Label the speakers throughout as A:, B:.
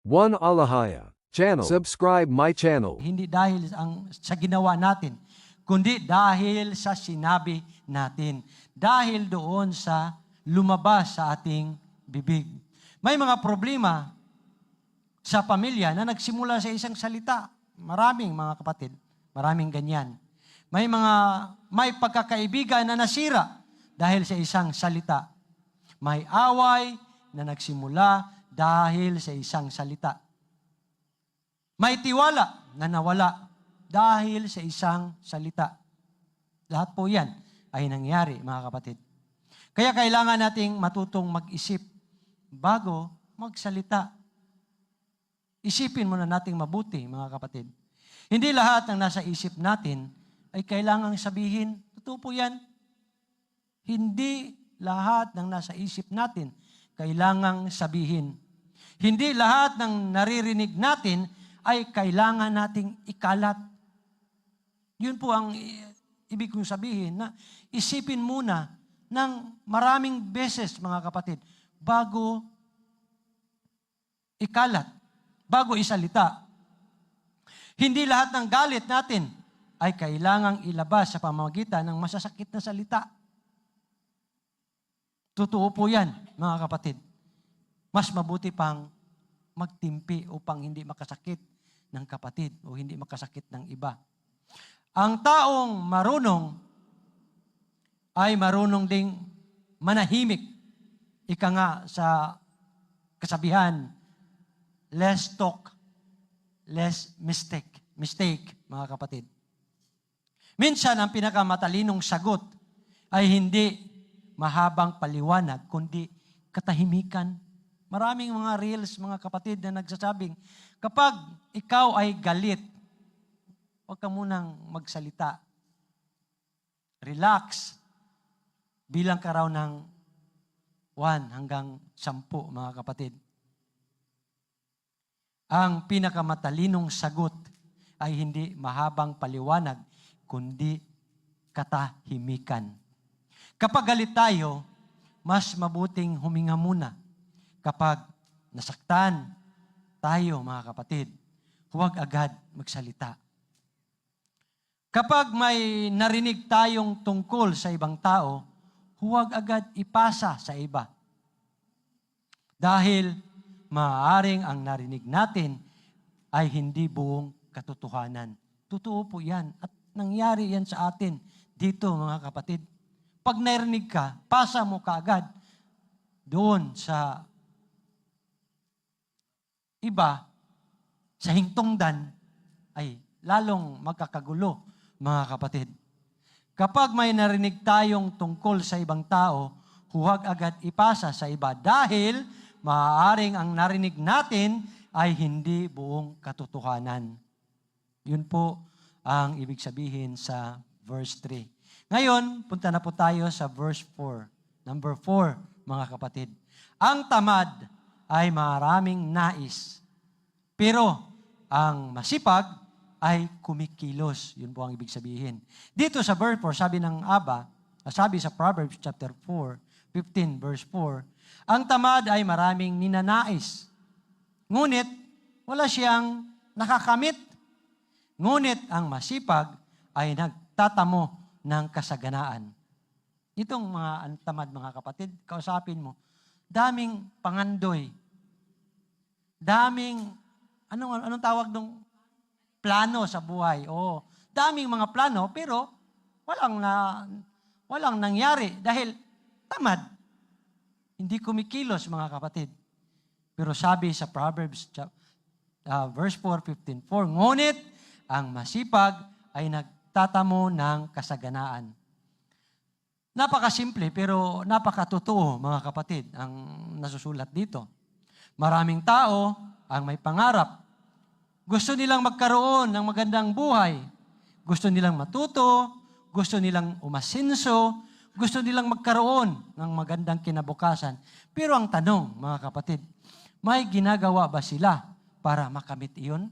A: One Alahaya channel. Subscribe my channel.
B: Hindi dahil sa ginawa natin, kundi dahil sa sinabi natin. Dahil doon sa lumabas sa ating bibig. May mga problema sa pamilya na nagsimula sa isang salita. Maraming mga kapatid, maraming ganyan. May pagkakaibigan na nasira dahil sa isang salita. May away na nagsimula dahil sa isang salita. May tiwala na nawala dahil sa isang salita. Lahat po yan ay nangyari, mga kapatid. Kaya kailangan nating matutong mag-isip bago magsalita. Isipin muna nating mabuti, mga kapatid. Hindi lahat ng nasa isip natin ay kailangang sabihin. Totoo po yan. Hindi lahat ng nasa isip natin kailangang sabihin. Hindi lahat ng naririnig natin ay kailangan nating ikalat. Yun po ang ibig kong sabihin na isipin muna ng maraming beses, mga kapatid, bago ikalat, bago isalita. Hindi lahat ng galit natin ay kailangang ilabas sa pamamagitan ng masasakit na salita. Totoo po yan, mga kapatid. Mas mabuti pang magtimpi upang hindi makasakit ng kapatid o hindi makasakit ng iba. Ang taong marunong ay marunong ding manahimik. Ika nga sa kasabihan, less talk, less mistake, mga kapatid. Minsan, ang pinakamatalinong sagot ay hindi mahabang paliwanag, kundi katahimikan. Maraming mga reels, mga kapatid, na nagsasabing, kapag ikaw ay galit, huwag ka munang magsalita. Relax. Bilang ka raw ng 1 hanggang 10, mga kapatid. Ang pinakamatalinong sagot ay hindi mahabang paliwanag, kundi katahimikan. Kapag galit tayo, mas mabuting huminga muna. Kapag nasaktan tayo, mga kapatid, huwag agad magsalita. Kapag may narinig tayong tungkol sa ibang tao, huwag agad ipasa sa iba. Dahil maaaring ang narinig natin ay hindi buong katotohanan. Totoo po yan. At nangyari yan sa atin dito, mga kapatid. Pag narinig ka, pasa mo kaagad doon sa iba, sa hingtungdan, ay lalong magkakagulo, mga kapatid. Kapag may narinig tayong tungkol sa ibang tao, huwag agad ipasa sa iba dahil maaaring ang narinig natin ay hindi buong katotohanan. Yun po ang ibig sabihin sa verse 3. Ngayon, punta na po tayo sa verse 4. Number 4, mga kapatid. Ang tamad ay maraming nais, pero ang masipag ay kumikilos. Yun po ang ibig sabihin. Dito sa verse 4, sabi sa Proverbs chapter 15 verse 4, ang tamad ay maraming ninanais. Ngunit, wala siyang nakakamit. Ngunit ang masipag ay nagtatamo ng kasaganaan. Itong mga tamad, mga kapatid, kausapin mo, daming pangandoy. Daming, anong tawag nung plano sa buhay? Oo, daming mga plano, pero walang nangyari dahil tamad. Hindi kumikilos, mga kapatid. Pero sabi sa Proverbs verse 4:15, ngunit ang masipag ay nagtatamo ng kasaganaan. Napakasimple pero napakatotoo, mga kapatid, ang nasusulat dito. Maraming tao ang may pangarap. Gusto nilang magkaroon ng magandang buhay. Gusto nilang matuto, gusto nilang umasinso, gusto nilang magkaroon ng magandang kinabukasan. Pero ang tanong, mga kapatid, may ginagawa ba sila para makamit iyon?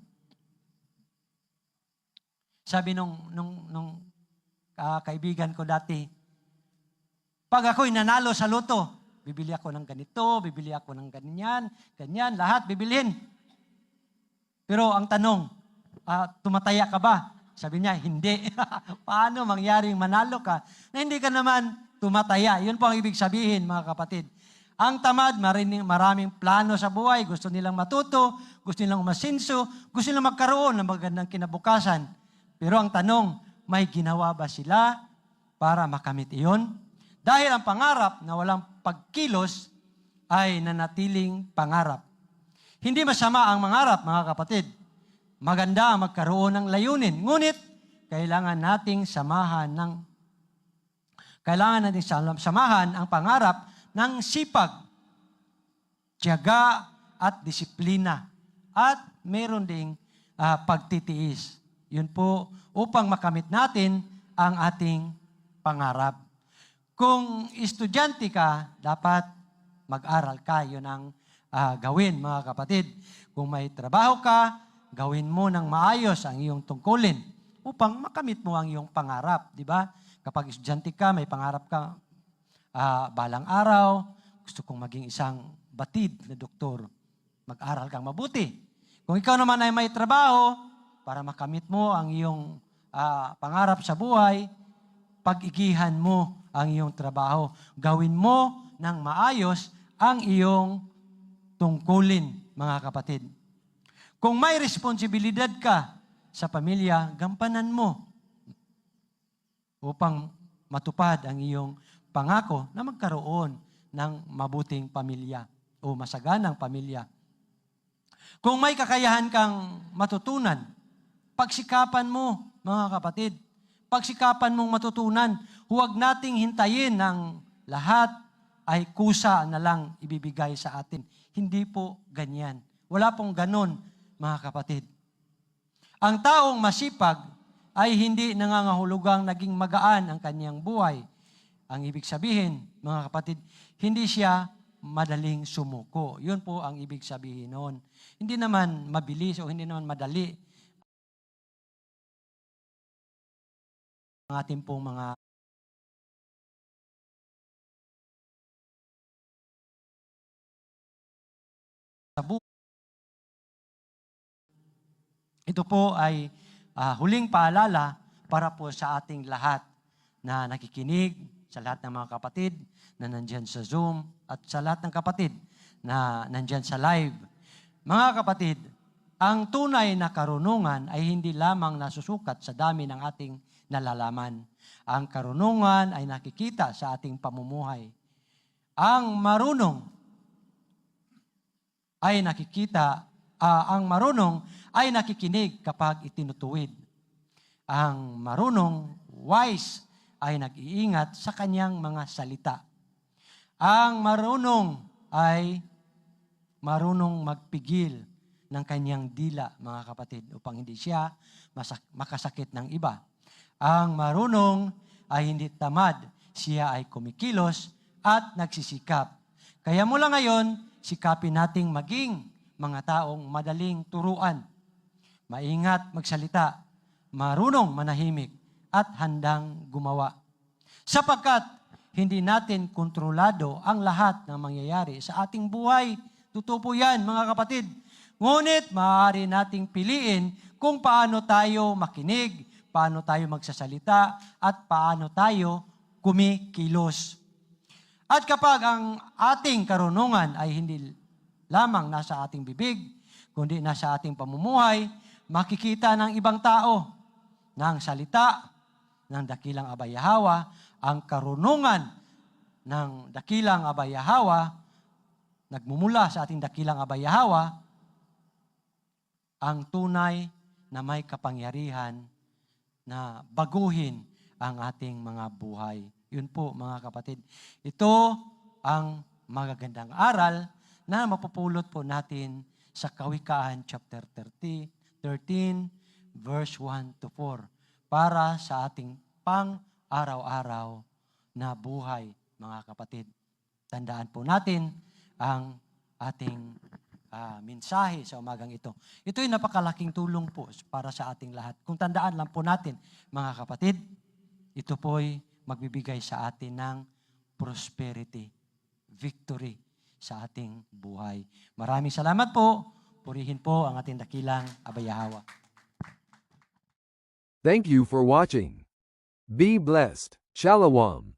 B: Sabi nung kaibigan ko dati, pag ako'y nanalo sa loto, bibili ako ng ganito, bibili ako ng ganyan, lahat bibilhin. Pero ang tanong, tumataya ka ba? Sabi niya, hindi. Paano mangyaring manalo ka na hindi ka naman tumataya? Yun po ang ibig sabihin, mga kapatid. Ang tamad, maraming plano sa buhay. Gusto nilang matuto, gusto nilang umasinso, gusto nilang magkaroon ng magandang kinabukasan. Pero ang tanong, may ginawa ba sila para makamit iyon? Dahil ang pangarap na walang pagkilos ay nanatiling pangarap. Hindi masama ang mangarap, mga kapatid. Maganda ang magkaroon ng layunin. Ngunit, kailangan nating samahan ang pangarap ng sipag, tiyaga at disiplina. At meron ding pagtitiis. Yun po upang makamit natin ang ating pangarap. Kung estudyante ka, dapat mag-aral ka. Yun ang gawin, mga kapatid. Kung may trabaho ka, gawin mo ng maayos ang iyong tungkulin upang makamit mo ang iyong pangarap. Di ba? Kapag estudyante ka, may pangarap ka, balang araw, gusto kong maging isang batid na doktor. Mag-aral kang mabuti. Kung ikaw naman ay may trabaho, para makamit mo ang iyong pangarap sa buhay, pag-igihan mo ang iyong trabaho. Gawin mo ng maayos ang iyong tungkulin, mga kapatid. Kung may responsibilidad ka sa pamilya, gampanan mo upang matupad ang iyong pangako na magkaroon ng mabuting pamilya o masaganang pamilya. Kung may kakayahan kang matutunan, pagsikapan mo, mga kapatid. Pagsikapan mong matutunan. Huwag nating hintayin ng lahat ay kusa na lang ibibigay sa atin. Hindi po ganyan. Wala pong ganon, mga kapatid. Ang taong masipag ay hindi nangangahulugang naging magaan ang kanyang buhay. Ang ibig sabihin, mga kapatid, hindi siya madaling sumuko. Yun po ang ibig sabihin noon. Hindi naman mabilis o hindi naman madali ang ating pong mga tabu. Ito po ay huling paalala para po sa ating lahat na nakikinig, sa lahat ng mga kapatid na nandyan sa Zoom at sa lahat ng kapatid na nandyan sa live. Mga kapatid, ang tunay na karunungan ay hindi lamang nasusukat sa dami ng ating nalalaman. Ang karunungan ay nakikita sa ating pamumuhay. Ang marunong ay nakikinig kapag itinutuwid. Ang marunong, wise, ay nag-iingat sa kanyang mga salita. Ang marunong ay marunong magpigil ng kanyang dila, mga kapatid, upang hindi siya makasakit ng iba. Ang marunong ay hindi tamad, siya ay kumikilos at nagsisikap. Kaya mula ngayon, sikapin nating maging mga taong madaling turuan, maingat magsalita, marunong manahimik, at handang gumawa. Sapagkat hindi natin kontrolado ang lahat ng mangyayari sa ating buhay. Totoo po yan, mga kapatid. Ngunit maaari nating piliin kung paano tayo makinig, paano tayo magsasalita, at paano tayo kumikilos. At kapag ang ating karunungan ay hindi lamang nasa ating bibig, kundi nasa ating pamumuhay, makikita ng ibang tao ng salita ng dakilang Abayahawa, ang karunungan ng dakilang Abayahawa, nagmumula sa ating dakilang Abayahawa, ang tunay na may kapangyarihan na baguhin ang ating mga buhay. Yun po, mga kapatid. Ito ang magagandang aral na mapupulot po natin sa Kawikaan chapter 13, verse 1 to 4. Para sa ating pang-araw-araw na buhay, mga kapatid. Tandaan po natin ang ating mensahe sa umagang ito. Ito ay napakalaking tulong po para sa ating lahat. Kung tandaan lang po natin, mga kapatid, ito po ay magbibigay sa atin ng prosperity, victory sa ating buhay. Maraming salamat po. Purihin po ang ating dakilang Abayahawa.
A: Thank you for watching. Be blessed. Shalom.